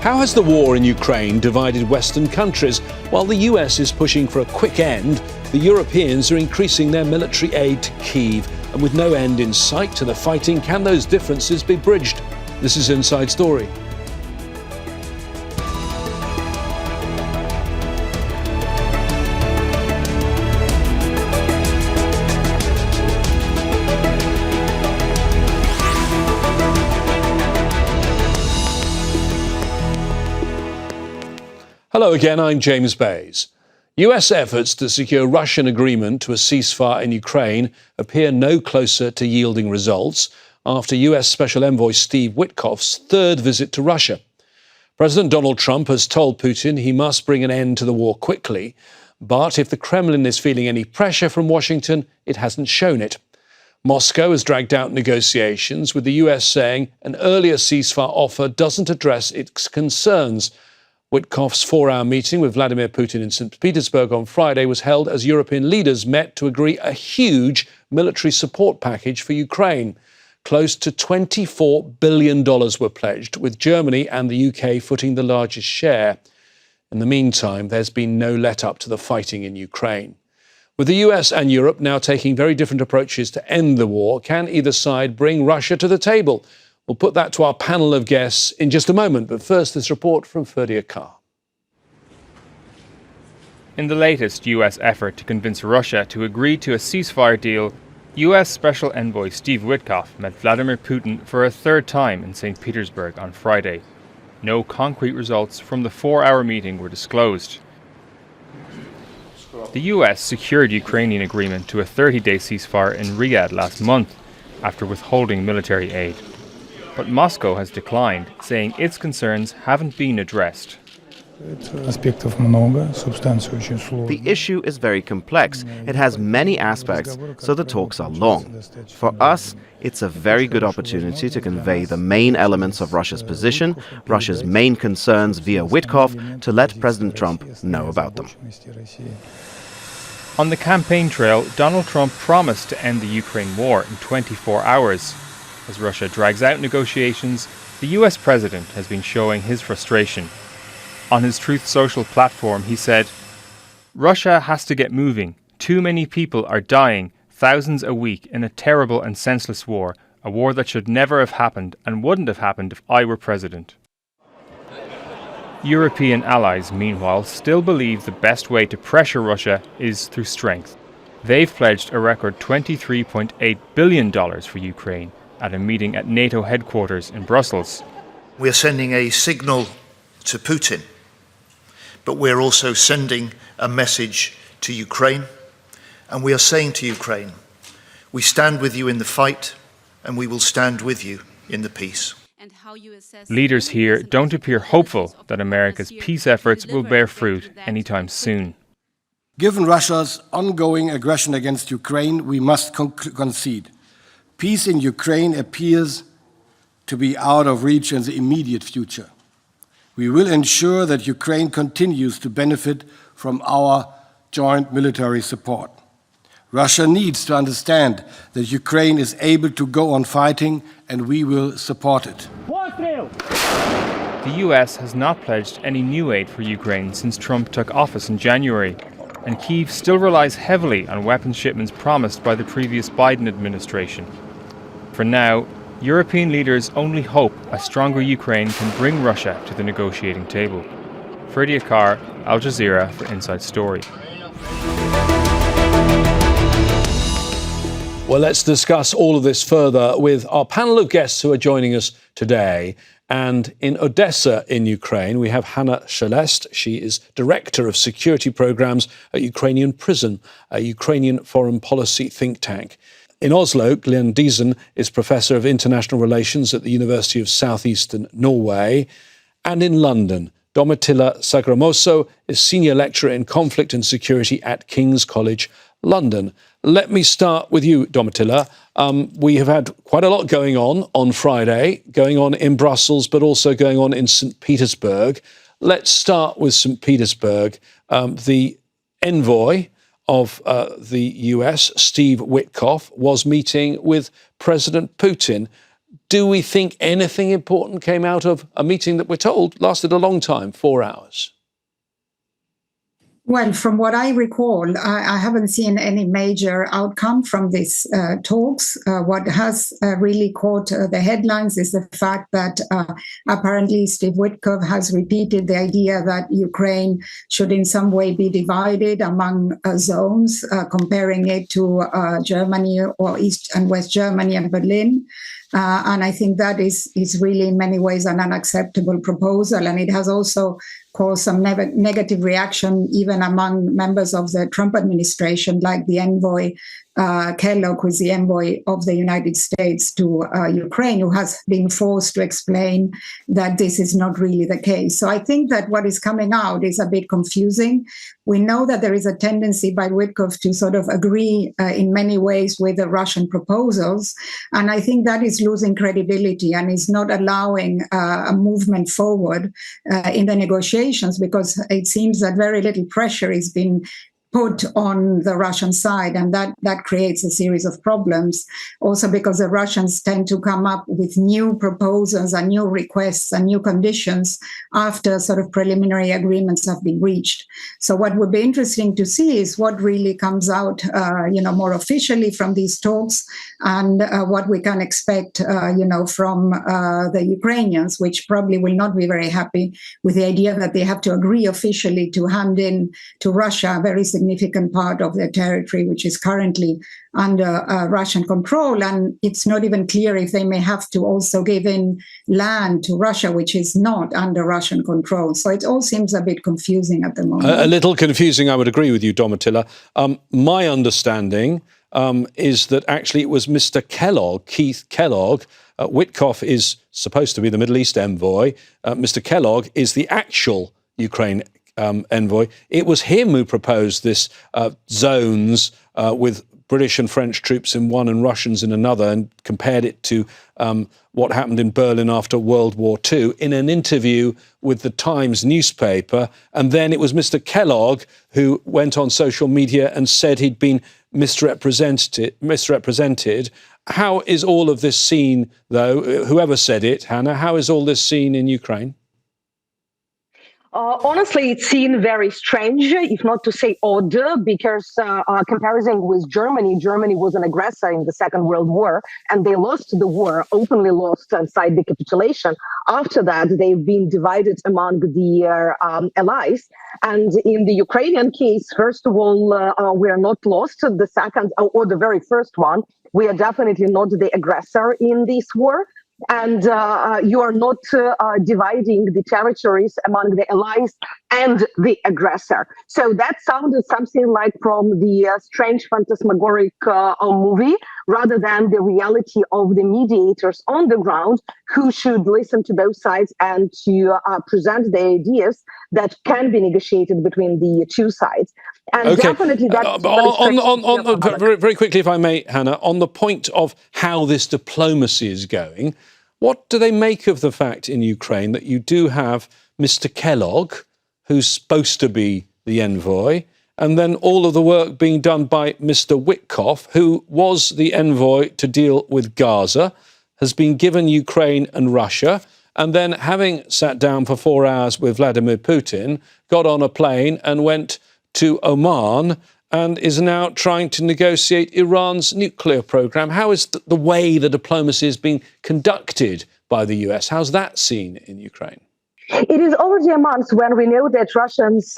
How has the war in Ukraine divided Western countries? While the US is pushing for a quick end, the Europeans are increasing their military aid to Kyiv. And with no end in sight to the fighting, can those differences be bridged? This is Inside Story. Hello again, I'm James Bays. US efforts to secure Russian agreement to a ceasefire in Ukraine appear no closer to yielding results after US Special Envoy Steve Witkoff's third visit to Russia. President Donald Trump has told Putin he must bring an end to the war quickly, but if the Kremlin is feeling any pressure from Washington, it hasn't shown it. Moscow has dragged out negotiations, with the US saying an earlier ceasefire offer doesn't address its concerns. Witkoff's 4-hour meeting with Vladimir Putin in St Petersburg on Friday was held as European leaders met to agree a huge military support package for Ukraine. Close to $24 billion were pledged, with Germany and the UK footing the largest share. In the meantime, there's been no let-up to the fighting in Ukraine. With the US and Europe now taking very different approaches to end the war, can either side bring Russia to the table? We'll put that to our panel of guests in just a moment, but first this report from Ferdia Carr. In the latest US effort to convince Russia to agree to a ceasefire deal, US Special Envoy Steve Witkoff met Vladimir Putin for a third time in St Petersburg on Friday. No concrete results from the 4-hour meeting were disclosed. The US secured Ukrainian agreement to a 30-day ceasefire in Riyadh last month after withholding military aid. But Moscow has declined, saying its concerns haven't been addressed. The issue is very complex. It has many aspects, so the talks are long. For us, it's a very good opportunity to convey the main elements of Russia's position, Russia's main concerns via Witkoff, to let President Trump know about them. On the campaign trail, Donald Trump promised to end the Ukraine war in 24 hours. As Russia drags out negotiations, the US president has been showing his frustration. On his Truth Social platform, he said, "Russia has to get moving. Too many people are dying, thousands a week, in a terrible and senseless war, a war that should never have happened and wouldn't have happened if I were president." European allies, meanwhile, still believe the best way to pressure Russia is through strength. They've pledged a record $23.8 billion for Ukraine at a meeting at NATO headquarters in Brussels. We're sending a signal to Putin, but we're also sending a message to Ukraine, and we are saying to Ukraine, we stand with you in the fight, and we will stand with you in the peace. Leaders here don't appear hopeful that America's peace efforts will bear fruit anytime soon. Given Russia's ongoing aggression against Ukraine, we must concede. Peace in Ukraine appears to be out of reach in the immediate future. We will ensure that Ukraine continues to benefit from our joint military support. Russia needs to understand that Ukraine is able to go on fighting, and we will support it. The US has not pledged any new aid for Ukraine since Trump took office in January, and Kyiv still relies heavily on weapons shipments promised by the previous Biden administration. For now, European leaders only hope a stronger Ukraine can bring Russia to the negotiating table. Ferdia Carr, Al Jazeera for Inside Story. Well, let's discuss all of this further with our panel of guests who are joining us today. And in Odessa in Ukraine, we have Hanna Shelest. She is Director of Security Programs at Ukrainian Prism, a Ukrainian foreign policy think tank. In Oslo, Diesen is Professor of International Relations at the University of Southeastern Norway. And in London, Domitilla Sagramoso is Senior Lecturer in Conflict and Security at King's College, London. Let me start with you, Domitilla. We have had quite a lot going on Friday, going on in Brussels, but also going on in St Petersburg. Let's start with St Petersburg. The envoy of the US, Steve Witkoff, was meeting with President Putin. do we think anything important came out of a meeting that we're told lasted a long time, 4 hours? Well, from what I recall, I haven't seen any major outcome from these talks. What has really caught the headlines is the fact that apparently Steve Witkoff has repeated the idea that Ukraine should in some way be divided among zones, comparing it to Germany or East and West Germany and Berlin. And I think that is really in many ways an unacceptable proposal. And it has also caused some negative reaction even among members of the Trump administration, like the envoy Kellogg, who is the envoy of the United States to Ukraine, who has been forced to explain that this is not really the case. So I think that what is coming out is a bit confusing. We know that there is a tendency by Witkoff to sort of agree in many ways with the Russian proposals. And I think that is losing credibility and is not allowing a movement forward in the negotiations, because it seems that very little pressure is being put on the Russian side, and that creates a series of problems. Also because the Russians tend to come up with new proposals and new requests and new conditions after sort of preliminary agreements have been reached. So what would be interesting to see is what really comes out, more officially from these talks, and what we can expect, from the Ukrainians, which probably will not be very happy with the idea that they have to agree officially to hand in to Russia a very significant part of their territory, which is currently under Russian control. And it's not even clear if they may have to also give in land to Russia, which is not under Russian control. So it all seems a bit confusing at the moment. A little confusing, I would agree with you, Domitilla. My understanding is that actually it was Mr. Kellogg, Keith Kellogg. Witkoff is supposed to be the Middle East envoy. Mr. Kellogg is the actual Ukraine envoy. It was him who proposed this zones with British and French troops in one and Russians in another, and compared it to what happened in Berlin after World War II in an interview with the Times newspaper. And then it was Mr. Kellogg who went on social media and said he'd been misrepresented. How is all of this seen, though? Whoever said it, Hanna, how is all this seen in Ukraine? Honestly, it's seen very strange, if not to say odd, because comparison with Germany was an aggressor in the Second World War, and they lost the war, openly lost and signed the capitulation. After that, they've been divided among their allies. And in the Ukrainian case, first of all, we are not lost. The second, or the very first one, we are definitely not the aggressor in this war. And you are not dividing the territories among the allies and the aggressor. So that sounded something like from the strange phantasmagoric movie, rather than the reality of the mediators on the ground, who should listen to both sides and to present the ideas that can be negotiated between the two sides. And definitely that's very quickly, if I may, Hanna, on the point of how this diplomacy is going, what do they make of the fact in Ukraine that you do have Mr. Kellogg, who's supposed to be the envoy, and then all of the work being done by Mr. Witkoff, who was the envoy to deal with Gaza, has been given Ukraine and Russia, and then having sat down for 4 hours with Vladimir Putin, got on a plane and went to Oman and is now trying to negotiate Iran's nuclear program. How is the way the diplomacy is being conducted by the US? How's that seen in Ukraine? It is already a month when we know that Russians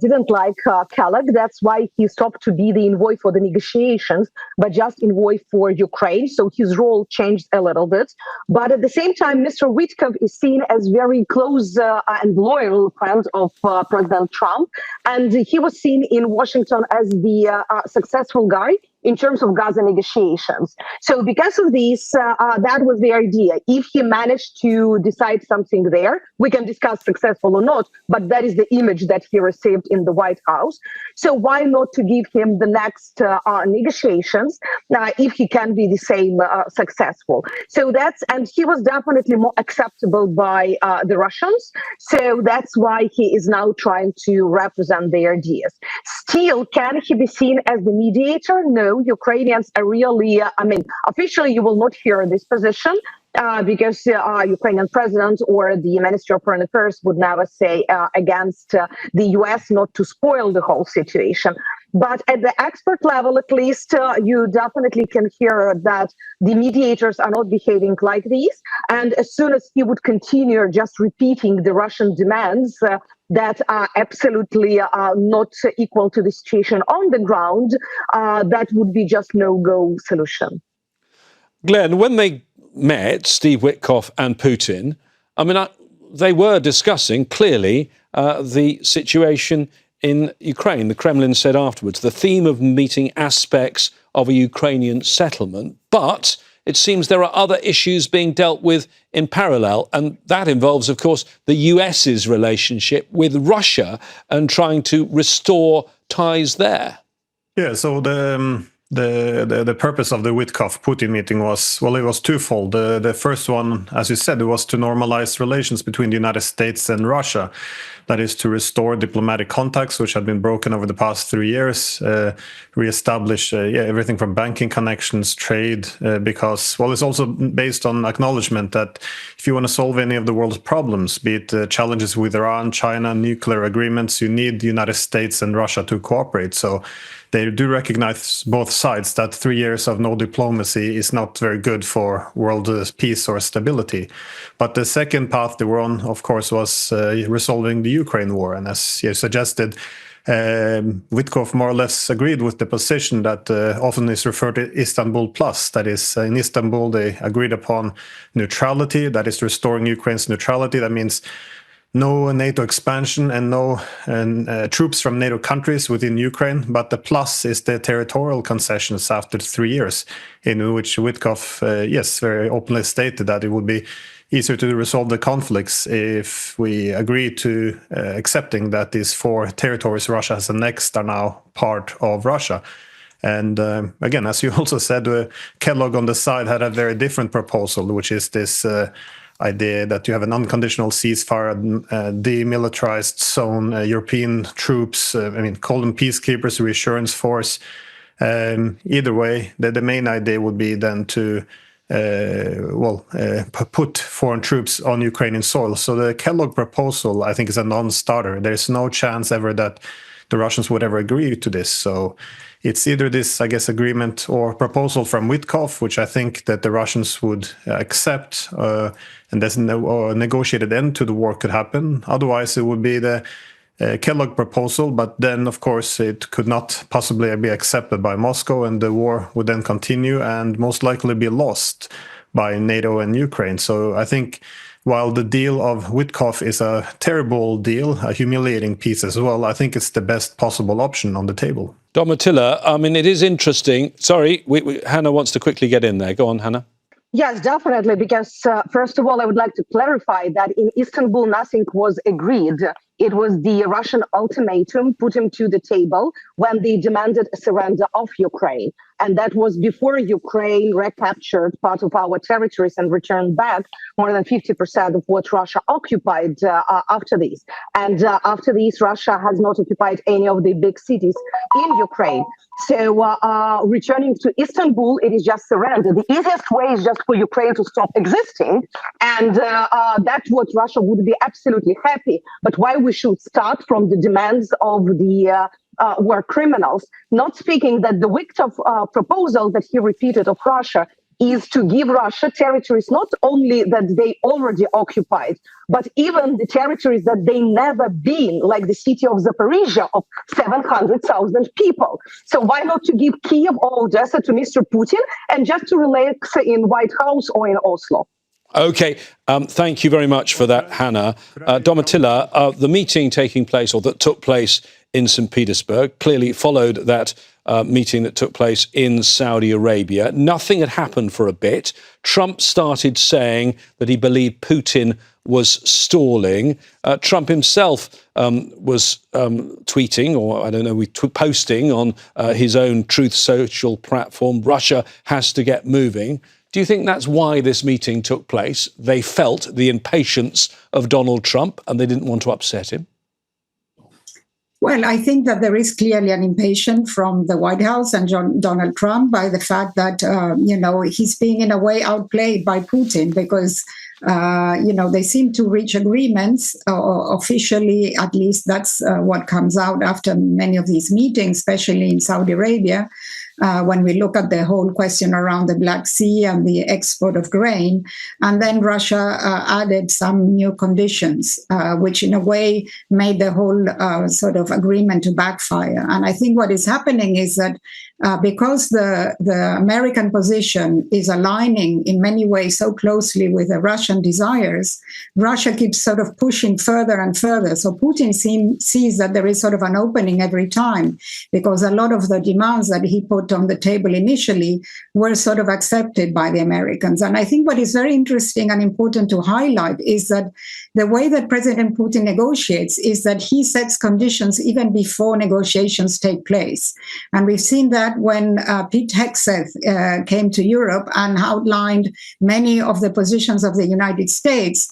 didn't like Kellogg. That's why he stopped to be the envoy for the negotiations, but just envoy for Ukraine. So his role changed a little bit. But at the same time, Mr. Witkoff is seen as very close and loyal friend of President Trump. And he was seen in Washington as the successful guy in terms of Gaza negotiations. So because of this, that was the idea. If he managed to decide something there, we can discuss successful or not, but that is the image that he received in the White House. So why not to give him the next negotiations if he can be the same successful? So and he was definitely more acceptable by the Russians. So that's why he is now trying to represent their ideas. Still, can he be seen as the mediator? No. Ukrainians are really, officially you will not hear this position, because Ukrainian president or the Minister of Foreign Affairs would never say against the US not to spoil the whole situation. But at the expert level, at least, you definitely can hear that the mediators are not behaving like these. And as soon as he would continue just repeating the Russian demands that are absolutely not equal to the situation on the ground, that would be just no-go solution. Glenn, when they met, Steve Witkoff and Putin, they were discussing clearly the situation in Ukraine. The Kremlin said afterwards, the theme of meeting aspects of a Ukrainian settlement, but it seems there are other issues being dealt with in parallel, and that involves, of course, the US's relationship with Russia and trying to restore ties there. Yeah, so the purpose of the Witkoff-Putin meeting was, well, it was twofold. The first one, as you said, it was to normalize relations between the United States and Russia. That is to restore diplomatic contacts, which had been broken over the past 3 years, reestablish everything from banking connections, trade, because, well, it's also based on acknowledgement that if you want to solve any of the world's problems, be it challenges with Iran, China, nuclear agreements, you need the United States and Russia to cooperate. So they do recognize both sides that 3 years of no diplomacy is not very good for world peace or stability. But the second path they were on, of course, was resolving the Ukraine war. And as you suggested, Witkoff more or less agreed with the position that often is referred to Istanbul Plus. That is, in Istanbul, they agreed upon neutrality, that is restoring Ukraine's neutrality. That means no NATO expansion and no troops from NATO countries within Ukraine, but the plus is the territorial concessions after 3 years, in which Witkoff, very openly stated that it would be easier to resolve the conflicts if we agree to accepting that these 4 territories Russia has annexed are now part of Russia. And again, as you also said, Kellogg on the side had a very different proposal, which is this idea that you have an unconditional ceasefire, demilitarized zone, European troops, call them peacekeepers, reassurance force. Either way, the main idea would be then to put foreign troops on Ukrainian soil. So the Kellogg proposal, I think, is a non-starter. There's no chance ever that the Russians would ever agree to this. So it's either this, I guess, agreement or proposal from Witkoff, which I think that the Russians would accept, and there's no negotiated end to the war could happen. Otherwise, it would be the Kellogg proposal, but then, of course, it could not possibly be accepted by Moscow, and the war would then continue and most likely be lost by NATO and Ukraine. So I think while the deal of Witkoff is a terrible deal, a humiliating piece as well, I think it's the best possible option on the table. Domitilla, it is interesting. Sorry, Hanna wants to quickly get in there. Go on, Hanna. Yes, definitely, because first of all, I would like to clarify that in Istanbul, nothing was agreed. It was the Russian ultimatum put him to the table when they demanded a surrender of Ukraine. And that was before Ukraine recaptured part of our territories and returned back more than 50% of what Russia occupied after this. And after this, Russia has not occupied any of the big cities in Ukraine. So returning to Istanbul, it is just surrender. The easiest way is just for Ukraine to stop existing. And that's what Russia would be absolutely happy. But why we should start from the demands of the war criminals, not speaking that the Witkoff proposal that he repeated of Russia is to give Russia territories not only that they already occupied, but even the territories that they never been, like the city of Zaporizhia of 700,000 people. So why not to give Kiev or Odessa to Mr. Putin and just to relax in White House or in Oslo? OK, thank you very much for that, Hanna. Domitilla, the meeting taking place, or that took place in St Petersburg, clearly followed that meeting that took place in Saudi Arabia. Nothing had happened for a bit. Trump started saying that he believed Putin was stalling. Trump himself was tweeting, or I don't know, posting on his own Truth Social platform, Russia has to get moving. Do you think that's why this meeting took place? They felt the impatience of Donald Trump and they didn't want to upset him? Well, I think that there is clearly an impatience from the White House and Donald Trump by the fact that, he's being in a way outplayed by Putin because, they seem to reach agreements officially, at least that's what comes out after many of these meetings, especially in Saudi Arabia. When we look at the whole question around the Black Sea and the export of grain. And then Russia added some new conditions, which in a way made the whole sort of agreement to backfire. And I think what is happening is that because the American position is aligning in many ways so closely with the Russian desires, Russia keeps sort of pushing further and further. So Putin sees that there is sort of an opening every time, because a lot of the demands that he put on the table initially were sort of accepted by the Americans. And I think what is very interesting and important to highlight is that the way that President Putin negotiates is that he sets conditions even before negotiations take place. And we've seen that when Pete Hegseth came to Europe and outlined many of the positions of the United States,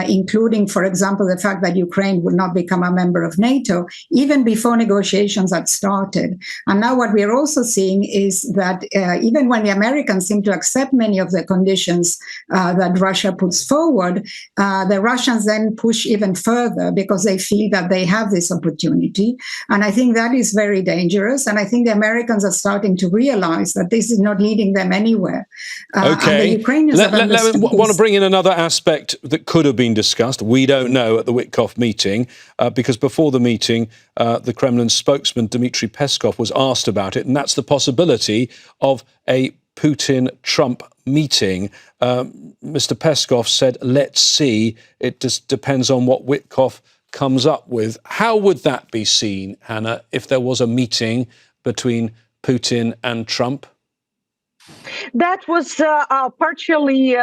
including, for example, the fact that Ukraine would not become a member of NATO, even before negotiations had started. And now what we're also seeing is that even when the Americans seem to accept many of the conditions that Russia puts forward, the Russians then push even further because they feel that they have this opportunity. And I think that is very dangerous. And I think the Americans are starting to realize that this is not leading them anywhere. Okay. And the Ukrainians want to bring in another aspect that could have been discussed. We don't know at the Witkoff meeting, because before the meeting, the Kremlin spokesman Dmitry Peskov was asked about it, and that's the possibility of a Putin-Trump meeting. Mr. Peskov said, let's see. It just depends on what Witkoff comes up with. How would that be seen, Hanna, if there was a meeting between Putin and Trump? That was partially,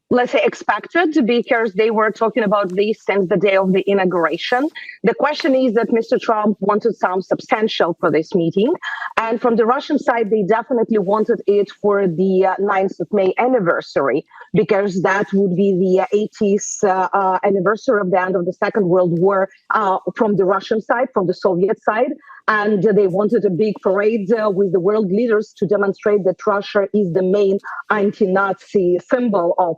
let's say, expected, because they were talking about this since the day of the inauguration. The question is that Mr. Trump wanted some substantial for this meeting. And from the Russian side, they definitely wanted it for the 9th of May anniversary, because that would be the 80th anniversary of the end of the Second World War from the Russian side, from the Soviet side. And they wanted a big parade with the world leaders to demonstrate that Russia is the main anti-Nazi symbol of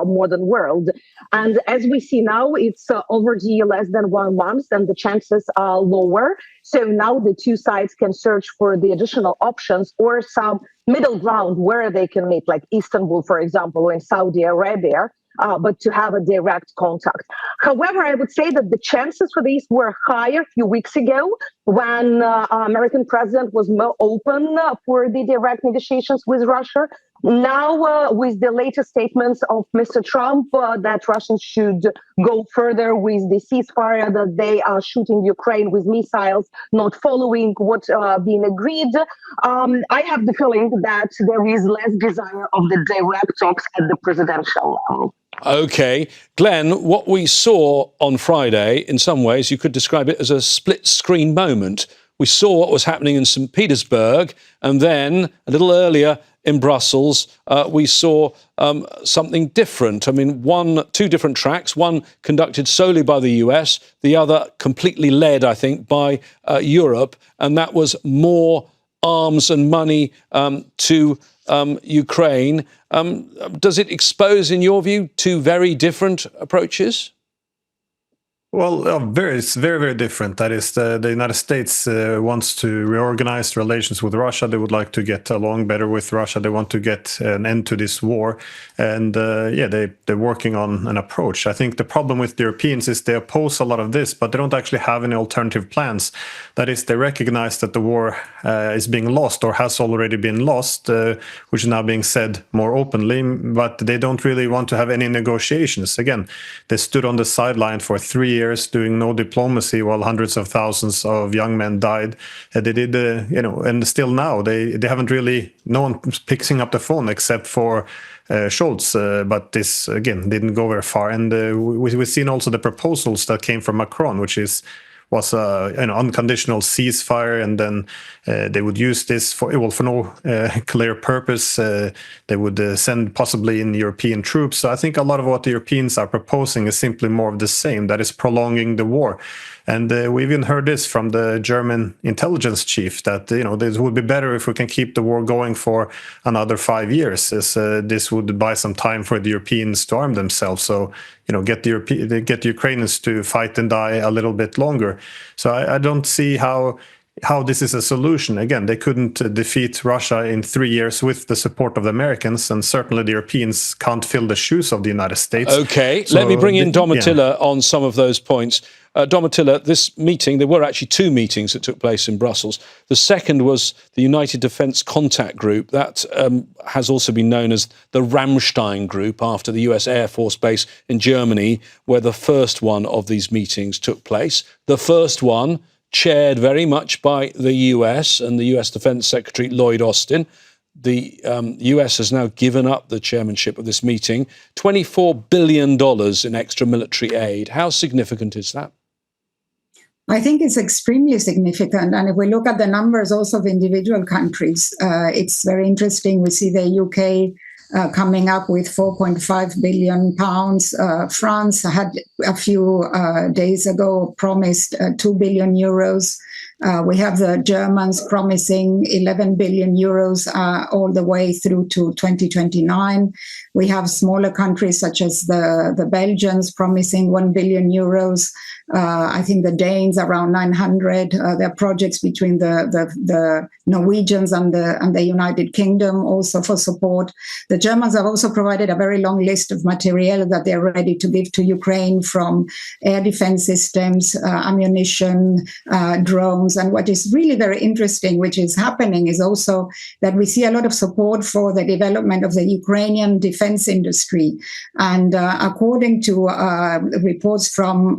modern world. And as we see now, it's already less than 1 month and the chances are lower. So now the two sides can search for the additional options or some middle ground where they can meet, like Istanbul, for example, or in Saudi Arabia. But to have a direct contact. However, I would say that the chances for these were higher a few weeks ago when American president was more open for the direct negotiations with Russia. Now, with the latest statements of Mr. Trump that Russians should go further with the ceasefire, that they are shooting Ukraine with missiles, not following what being agreed, I have the feeling that there is less desire of the direct talks at the presidential level. OK. Glenn, what we saw on Friday, in some ways, you could describe it as a split-screen moment. We saw what was happening in St Petersburg, and then, a little earlier in Brussels, we saw something different. I mean, two different tracks, one conducted solely by the US, the other completely led, I think, by Europe, and that was more arms and money to Ukraine. Does it expose, in your view, two very different approaches? Well, it's very, very different. That is, the United States wants to reorganize relations with Russia. They would like to get along better with Russia. They want to get an end to this war. And they're working on an approach. I think the problem with the Europeans is they oppose a lot of this, but they don't actually have any alternative plans. That is, they recognize that the war is being lost or has already been lost, which is now being said more openly, but they don't really want to have any negotiations. Again, they stood on the sideline for 3 years doing no diplomacy while hundreds of thousands of young men died. They did, and still now they haven't really, no one's picking up the phone except for Scholz, but this again didn't go very far. And we've seen also the proposals that came from Macron, which is was an unconditional ceasefire, and then they would use this for no clear purpose. They would send possibly in European troops. So I think a lot of what the Europeans are proposing is simply more of the same, that is prolonging the war. And we even heard this from the German intelligence chief, that this would be better if we can keep the war going for another 5 years, as this would buy some time for the Europeans to arm themselves. So get the Ukrainians to fight and die a little bit longer. So I don't see how this is a solution. Again, they couldn't defeat Russia in 3 years with the support of the Americans, and certainly the Europeans can't fill the shoes of the United States. Okay, let me bring in Domitilla on some of those points. Domitilla, this meeting, there were actually two meetings that took place in Brussels. The second was the United Defence Contact Group. That has also been known as the Ramstein Group, after the US Air Force Base in Germany, where the first one of these meetings took place. The first one chaired very much by the US and the US Defence Secretary Lloyd Austin. The US has now given up the chairmanship of this meeting. $24 billion in extra military aid. How significant is that? I think it's extremely significant. And if we look at the numbers also of individual countries, it's very interesting. We see the UK coming up with £4.5 billion. France had a few days ago promised €2 billion. We have the Germans promising 11 billion euros all the way through to 2029. We have smaller countries such as the Belgians promising 1 billion euros. I think the Danes around 900. There are projects between the Norwegians and the United Kingdom also for support. The Germans have also provided a very long list of material that they're ready to give to Ukraine, from air defense systems, ammunition, drones. And what is really very interesting, which is happening, is also that we see a lot of support for the development of the Ukrainian defense industry. And according to reports from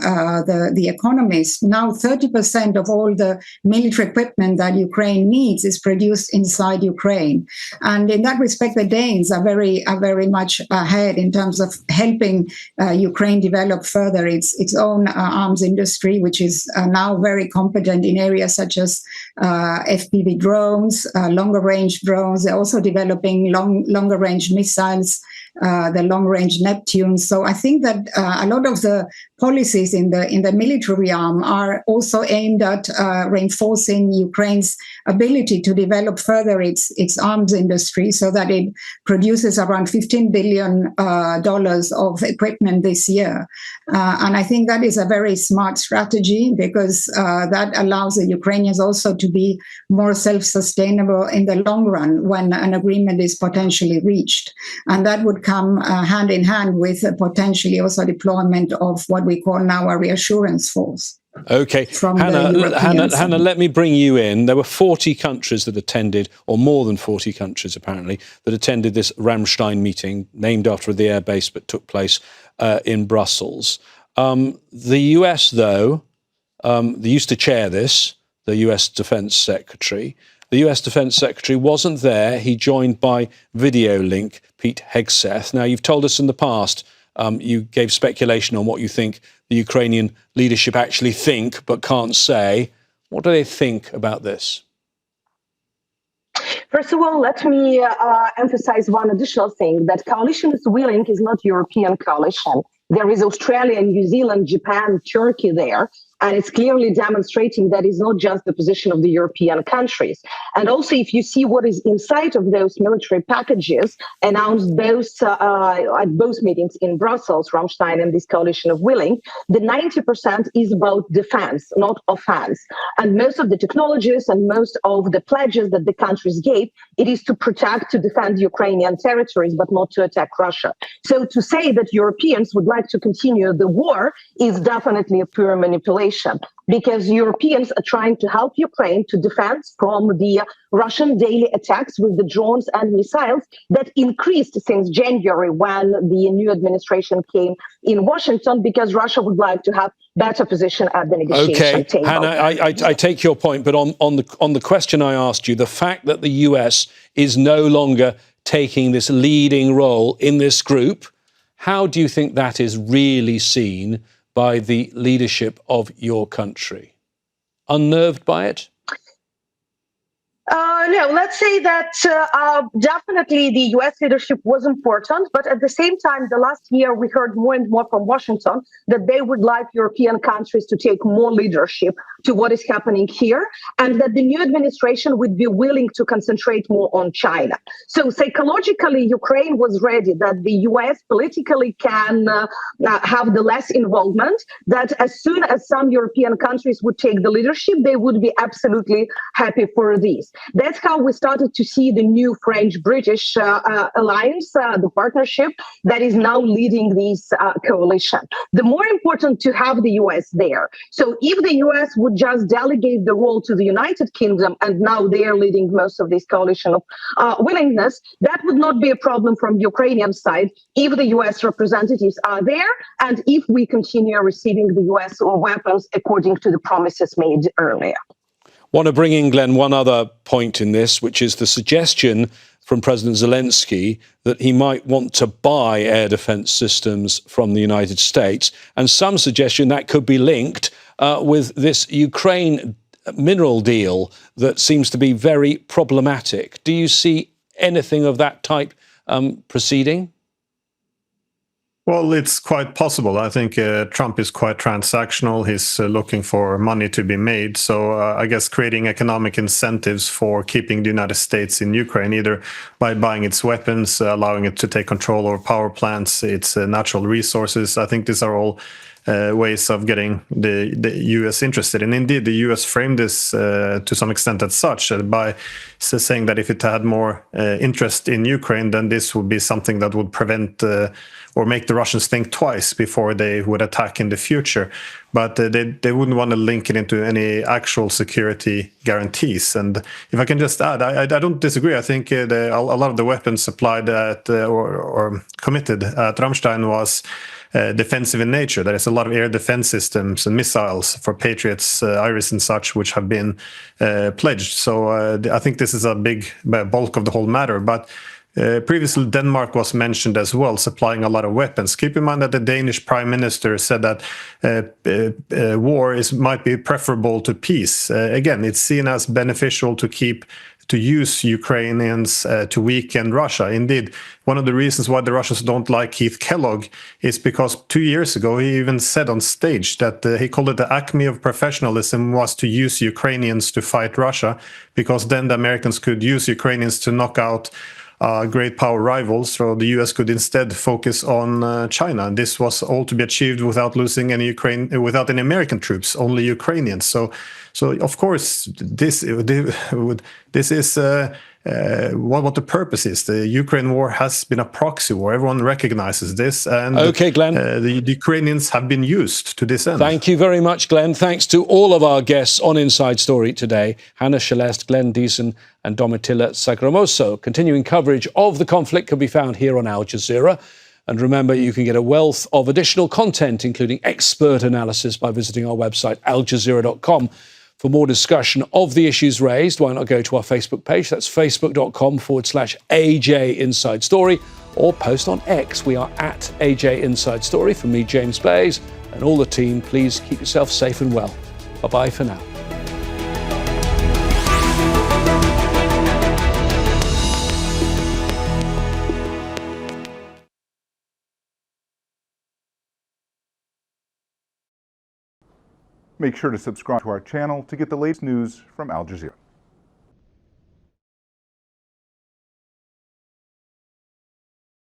the Economist, now 30% of all the military equipment that Ukraine needs is produced inside Ukraine. And in that respect, the Danes are very much ahead in terms of helping Ukraine develop further its own arms industry, which is now very competent in areas such as FPV drones, longer range drones. They're also developing longer range missiles, the long range Neptune. So I think that a lot of the policies in the military arm are also aimed at reinforcing Ukraine's ability to develop further its arms industry, so that it produces around $15 billion of equipment this year. And I think that is a very smart strategy, because that allows the Ukrainians also to be more self-sustainable in the long run when an agreement is potentially reached. And that would come hand in hand with potentially also deployment of what we call now a reassurance force. Okay, Hanna, let me bring you in. There were 40 countries that attended, or more than 40 countries apparently, that attended this Ramstein meeting, named after the air base, but took place in Brussels. The US, though, they used to chair this, the US Defense Secretary. The US Defense Secretary wasn't there. He joined by video link Pete Hegseth. Now, you've told us in the past, you gave speculation on what you think the Ukrainian leadership actually think, but can't say. What do they think about this? First of all, let me emphasize one additional thing, that coalition is willing is not European coalition. There is Australia, New Zealand, Japan, Turkey there. And it's clearly demonstrating that it's not just the position of the European countries. And also, if you see what is inside of those military packages announced both at both meetings in Brussels, Ramstein and this coalition of willing, the 90% is about defense, not offense. And most of the technologies and most of the pledges that the countries gave, it is to protect, to defend Ukrainian territories, but not to attack Russia. So to say that Europeans would like to continue the war is definitely a pure manipulation, because Europeans are trying to help Ukraine to defend from the Russian daily attacks with the drones and missiles that increased since January when the new administration came in Washington, because Russia would like to have better position at the negotiation table. Hanna, I take your point, but on the question I asked you, the fact that the US is no longer taking this leading role in this group, how do you think that is really seen by the leadership of your country? unnerved by it? No, let's say that definitely the U.S. leadership was important, but at the same time, the last year we heard more and more from Washington that they would like European countries to take more leadership to what is happening here, and that the new administration would be willing to concentrate more on China. So psychologically, Ukraine was ready that the U.S. politically can have the less involvement, that as soon as some European countries would take the leadership, they would be absolutely happy for this. That's how we started to see the new French-British alliance, the partnership that is now leading this coalition. The more important to have the US there. So if the US would just delegate the role to the United Kingdom, and now they are leading most of this coalition of willingness, that would not be a problem from Ukrainian side if the US representatives are there and if we continue receiving the US weapons according to the promises made earlier. Want to bring in, Glenn, one other point in this, which is the suggestion from President Zelensky that he might want to buy air defense systems from the United States, and some suggestion that could be linked with this Ukraine mineral deal that seems to be very problematic. Do you see anything of that type proceeding? Well, it's quite possible. I think Trump is quite transactional. He's looking for money to be made. So I guess creating economic incentives for keeping the United States in Ukraine, either by buying its weapons, allowing it to take control over power plants, its natural resources. I think these are all ways of getting the U.S. interested. And indeed, the U.S. framed this to some extent as such by saying that if it had more interest in Ukraine, then this would be something that would prevent or make the Russians think twice before they would attack in the future. But they wouldn't want to link it into any actual security guarantees. And if I can just add, I don't disagree. I think a lot of the weapons supplied at or committed at Ramstein was defensive in nature. There is a lot of air defense systems and missiles for Patriots, Iris and such, which have been pledged. So I think this is a big bulk of the whole matter. But previously, Denmark was mentioned as well, supplying a lot of weapons. Keep in mind that the Danish prime minister said that war might be preferable to peace. Again, it's seen as beneficial to use Ukrainians to weaken Russia. Indeed, one of the reasons why the Russians don't like Keith Kellogg is because 2 years ago he even said on stage that he called it the acme of professionalism was to use Ukrainians to fight Russia, because then the Americans could use Ukrainians to knock out great power rivals, so the US could instead focus on China. And this was all to be achieved without losing without any American troops, only Ukrainians. So of course, this is what the purpose is. The Ukraine war has been a proxy war. Everyone recognizes this. And okay, Glenn. The Ukrainians have been used to this end. Thank you very much, Glenn. Thanks to all of our guests on Inside Story today, Hanna, Shelest, Glenn Diesen and Domitilla Sagramoso. Continuing coverage of the conflict can be found here on Al Jazeera. And remember, you can get a wealth of additional content, including expert analysis, by visiting our website, aljazeera.com. For more discussion of the issues raised, why not go to our Facebook page? That's facebook.com/AJ Inside Story, or post on X. We are at AJ Inside Story. From me, James Bays, and all the team, please keep yourself safe and well. Bye-bye for now. Make sure to subscribe to our channel to get the latest news from Al Jazeera.